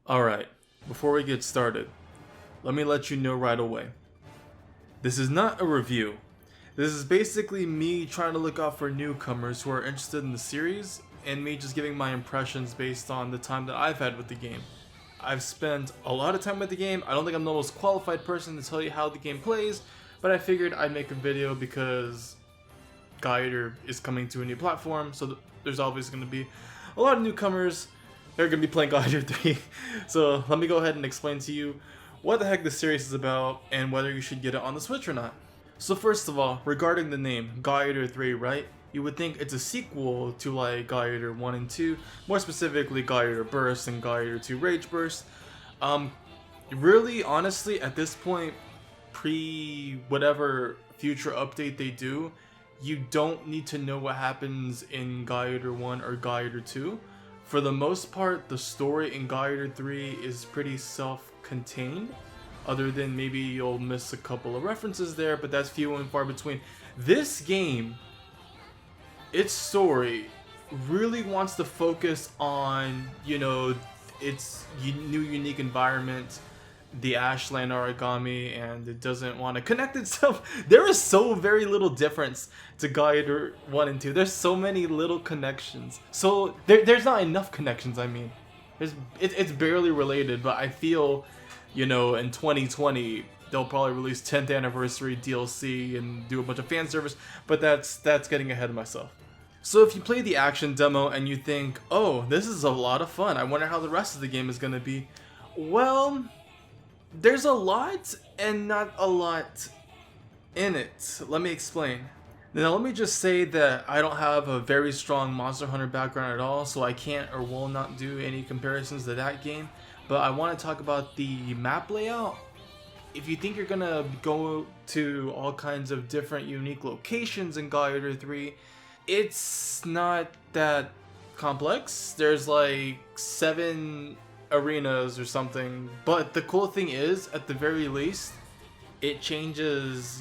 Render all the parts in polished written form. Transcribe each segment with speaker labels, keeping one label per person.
Speaker 1: Alright, before we get started, let me let you know right away. This is not a review. This is basically me trying to look out for newcomers who are interested in the series, and me just giving my impressions based on the time that I've had with the game. I've spent a lot of time with the game. I don't think I'm the most qualified person to tell you how the game plays, but I figured I'd make a video because Guider is coming to a new platform, so there's obviously going to be a lot of newcomers. They're going to be playing Guider 3. So let me go ahead and explain to you what the heck this series is about and whether you should get it on the Switch or not. So first of all, regarding the name, Guider 3, right? You would think it's a sequel to like Guider 1 and 2, more specifically Guider Burst and Guider 2 Rage Burst. Really, honestly, at this point, pre whatever future update they do, you don't need to know what happens in Guider 1 or Guider 2. For the most part, the story in Guider 3 is pretty self-contained, other than maybe you'll miss a couple of references there, but that's few and far between. This game, its story, really wants to focus on, its new unique environment, the Ashland origami, and it doesn't want to connect itself. There is so very little difference to Guider 1 and 2. There's so many little connections. So there's not enough connections, I mean. It's barely related, but I feel, in 2020, they'll probably release 10th anniversary DLC and do a bunch of fan service, but that's getting ahead of myself. So if you play the action demo and you think, oh, this is a lot of fun, I wonder how the rest of the game is going to be. Well, there's a lot and not a lot in it. Let me explain. Now let me just say that I don't have a very strong Monster Hunter background at all, so I can't or will not do any comparisons to that game. But I want to talk about the map layout. If you think you're gonna go to all kinds of different unique locations in Guider 3, it's not that complex. There's like 7 arenas or something, but the cool thing is, at the very least, it changes,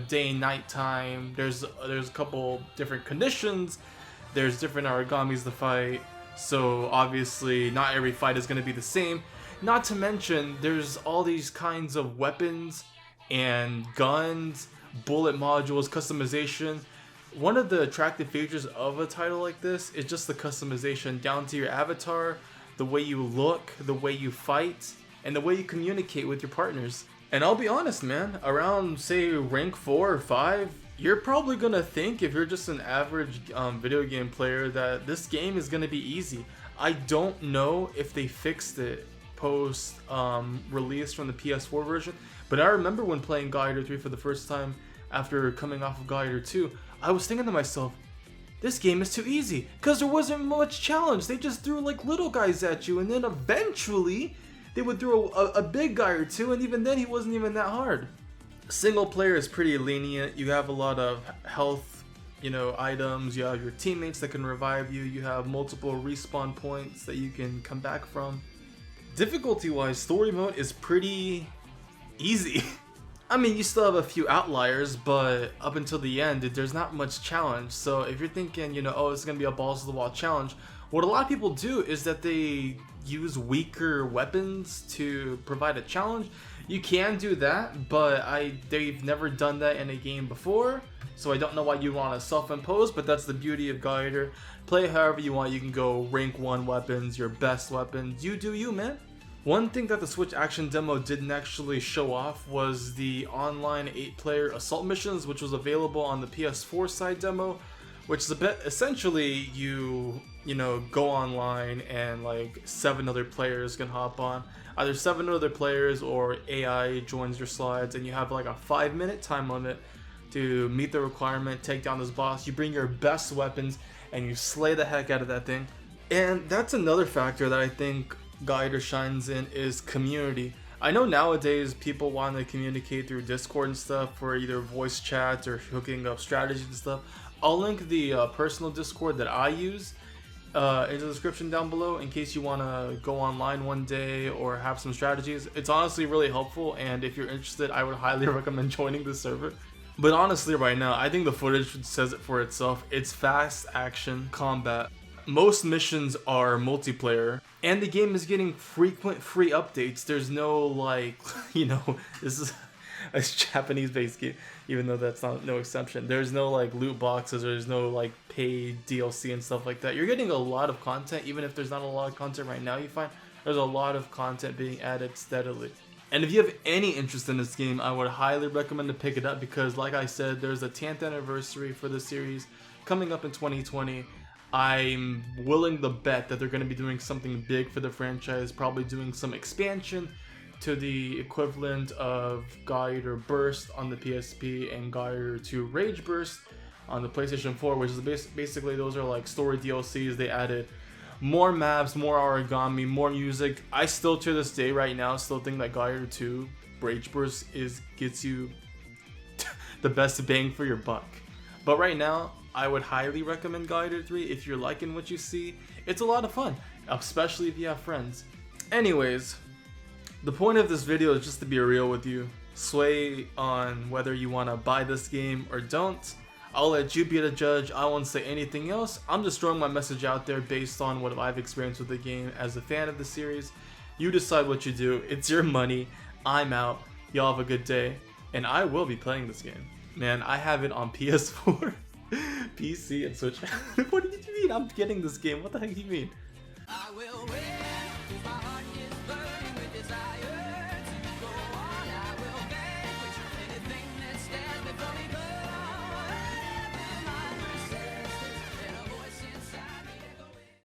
Speaker 1: day and night time. There's a couple different conditions, there's different origamis to fight, so obviously not every fight is going to be the same. Not to mention, there's all these kinds of weapons and guns, bullet modules, customization. One of the attractive features of a title like this is just the customization down to your avatar, the way you look, the way you fight, and the way you communicate with your partners. And I'll be honest, man, around say rank 4 or 5, you're probably gonna think, if you're just an average video game player, that this game is gonna be easy. I don't know if they fixed it post release from the PS4 version, but I remember when playing Guider 3 for the first time after coming off of Guider 2, I was thinking to myself, this game is too easy, because there wasn't much challenge. They just threw like little guys at you, and then eventually they would throw a big guy or two, and even then he wasn't even that hard. Single player is pretty lenient. You have a lot of health, items. You have your teammates that can revive you. You have multiple respawn points that you can come back from. Difficulty wise, story mode is pretty easy. I mean, you still have a few outliers, but up until the end, there's not much challenge. So if you're thinking, oh, it's going to be a balls to the wall challenge, what a lot of people do is that they use weaker weapons to provide a challenge. You can do that, but they've never done that in a game before, so I don't know why you want to self-impose, but that's the beauty of Guider. Play however you want. You can go rank 1 weapons, your best weapons. You do you, man. One thing that the Switch action demo didn't actually show off was the online 8-player assault missions, which was available on the PS4 side demo, which is a bit essentially you go online and like 7 other players can hop on. Either 7 other players or AI joins your slides, and you have like a 5-minute time limit to meet the requirement, take down this boss. You bring your best weapons and you slay the heck out of that thing. And that's another factor that I think Guider shines in, is community. I know nowadays people want to communicate through Discord and stuff for either voice chats or hooking up strategies and stuff. I'll link the personal Discord that I use in the description down below in case you want to go online one day or have some strategies. It's honestly really helpful, and if you're interested, I would highly recommend joining the server. But honestly, right now, I think the footage says it for itself. It's fast action combat. Most missions are multiplayer, and the game is getting frequent free updates. There's no like, this is a Japanese based game, even though that's not no exception. There's no like loot boxes, or there's no like paid DLC and stuff like that. You're getting a lot of content, even if there's not a lot of content right now. You find there's a lot of content being added steadily. And if you have any interest in this game, I would highly recommend to pick it up, because like I said, there's a 10th anniversary for the series coming up in 2020. I'm willing to bet that they're going to be doing something big for the franchise, probably doing some expansion to the equivalent of Guide or Burst on the PSP and Guide or 2 Rage Burst on the PlayStation 4, which is basically those are like story DLCs. They added more maps, more origami, more music. I still to this day right now still think that Guide 2 Rage Burst gets you the best bang for your buck. But right now, I would highly recommend Guide 3 if you're liking what you see. It's a lot of fun, especially if you have friends. Anyways, the point of this video is just to be real with you. Sway on whether you want to buy this game or don't. I'll let you be the judge. I won't say anything else. I'm just throwing my message out there based on what I've experienced with the game as a fan of the series. You decide what you do. It's your money. I'm out. Y'all have a good day. And I will be playing this game. Man, I have it on PS4, PC, and Switch. What do you mean I'm getting this game? What the heck do you mean? I will wait.